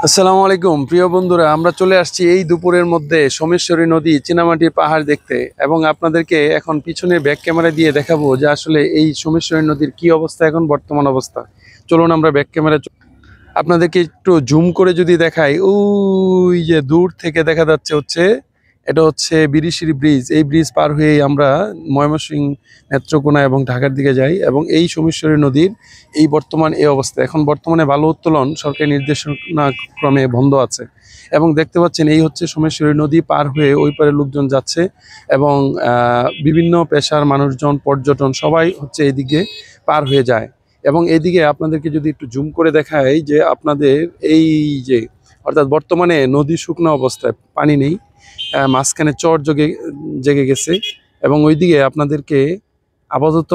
আসসালামু আলাইকুম প্রিয় বন্ধুরা, আমরা চলে আসছি এই দুপুরের মধ্যে সোমেশ্বরী নদী, চীনামাটির পাহাড় দেখতে। এবং আপনাদেরকে এখন পিছনে ব্যাক ক্যামেরা দিয়ে দেখাবো যে আসলে এই সোমেশ্বরী নদীর কি অবস্থা, এখন বর্তমান অবস্থা। চলুন আমরা ব্যাক ক্যামেরা আপনাদেরকে একটু জুম করে যদি দেখাই, ওই যে দূর থেকে দেখা যাচ্ছে এটা হচ্ছে বিরিশিরি ব্রিজ। এই ব্রিজ পার হয়েই আমরা ময়মনসিংহ, নেত্রকোনা এবং ঢাকার দিকে যাই। এবং এই সোমেশ্বরী নদীর এই বর্তমান এই অবস্থা, এখন বর্তমানে বালু উত্তোলন সরকারি নির্দেশনা ক্রমে বন্ধ আছে। এবং দেখতে পাচ্ছেন এই হচ্ছে সোমেশ্বরী নদী, পার হয়ে ওই পারে লোকজন যাচ্ছে। এবং বিভিন্ন পেশার মানুষজন, পর্যটন সবাই হচ্ছে এইদিকে পার হয়ে যায়। এবং এইদিকে আপনাদেরকে যদি একটু জুম করে দেখাই যে আপনাদের এই যে অর্থাৎ বর্তমানে নদী শুকনো অবস্থায়, পানি নেই, মাঝখানে চর জেগে গেছে। এবং ওইদিকে আপনাদেরকে আপাতত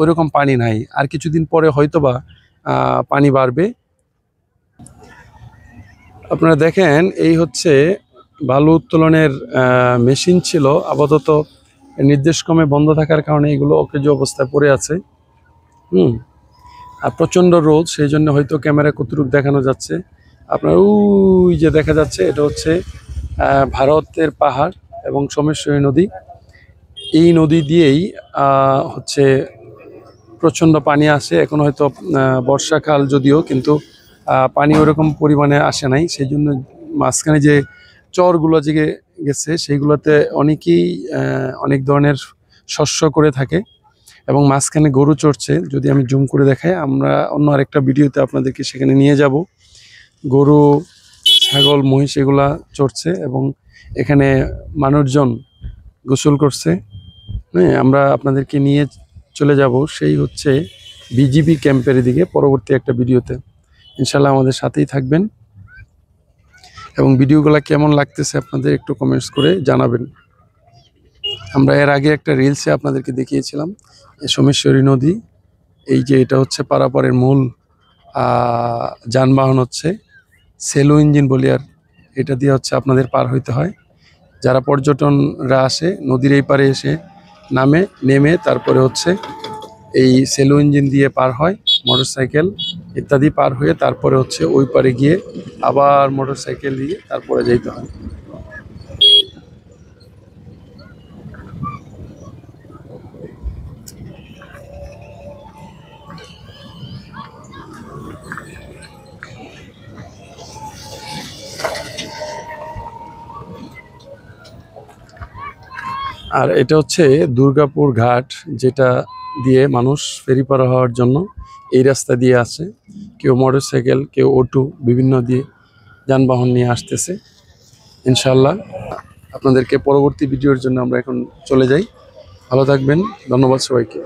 ওইরকম পানি নাই, আর কিছুদিন পরে হয়তোবা পানি বাড়বে। আপনারা দেখেন এই হচ্ছে বালু উত্তোলনের মেশিন ছিল, আপাতত নির্দেশক্রমে বন্ধ থাকার কারণে এগুলো অকেজো অবস্থায় পড়ে আছে। আর প্রচণ্ড রোদ, সেই জন্য হয়তো ক্যামেরা কতটুকু দেখানো যাচ্ছে। আপনার ওই যে দেখা যাচ্ছে এটা হচ্ছে ভারতের পাহাড় এবং সোমেশ্বরী নদী। এই নদী দিয়েই হচ্ছে প্রচণ্ড পানি আসে। এখন হয়তো বর্ষাকাল যদিও, কিন্তু পানি ওরকম পরিমাণে আসে নাই। সেই জন্য মাঝখানে যে চরগুলো জেগে গেছে সেইগুলোতে অনেকেই অনেক ধরনের শস্য করে থাকে। এবং মাঝখানে গরু চড়ছে, যদি আমি জুম করে দেখাই, আমরা অন্য আরেকটা ভিডিওতে আপনাদেরকে সেখানে নিয়ে যাব। গরু, ছাগল, মহিষ এগুলা চড়ছে এবং এখানে মানুষজন গোসল করছে। হ্যাঁ, আমরা আপনাদেরকে নিয়ে চলে যাব সেই হচ্ছে বিজিবি ক্যাম্পের দিকে পরবর্তী একটা ভিডিওতে। ইনশাল্লাহ আমাদের সাথেই থাকবেন এবং ভিডিওগুলো কেমন লাগতেছে আপনাদের একটু কমেন্টস করে জানাবেন। আমরা এর আগে একটা রিলসে আপনাদেরকে দেখিয়েছিলাম সোমেশ্বরী নদী। এই যে এটা হচ্ছে পারাপারের মূল যানবাহন হচ্ছে সেলো ইঞ্জিন বলি, আর এটা দিয়ে হচ্ছে আপনাদের পার হইতে হয়। যারা পর্যটনরা আসে নদীর এই পারে এসে নেমে তারপরে হচ্ছে এই সেলো ইঞ্জিন দিয়ে পার হয়, মোটরসাইকেল ইত্যাদি পার হয়ে তারপরে হচ্ছে ওই পারে গিয়ে আবার মোটরসাইকেল দিয়ে তারপরে যেতে হয়। আর এটা হচ্ছে দুর্গাপুর ঘাট, যেটা দিয়ে মানুষ ফেরি পার হওয়ার জন্য এই রাস্তা দিয়ে আসে। কেউ মোটরসাইকেল, কেউ অটো, বিভিন্ন দিয়ে যানবাহন নিয়ে আসতেছে। ইনশাল্লাহ আপনাদেরকে পরবর্তী ভিডিওর জন্য আমরা এখন চলে যাই। ভালো থাকবেন, ধন্যবাদ সবাইকে।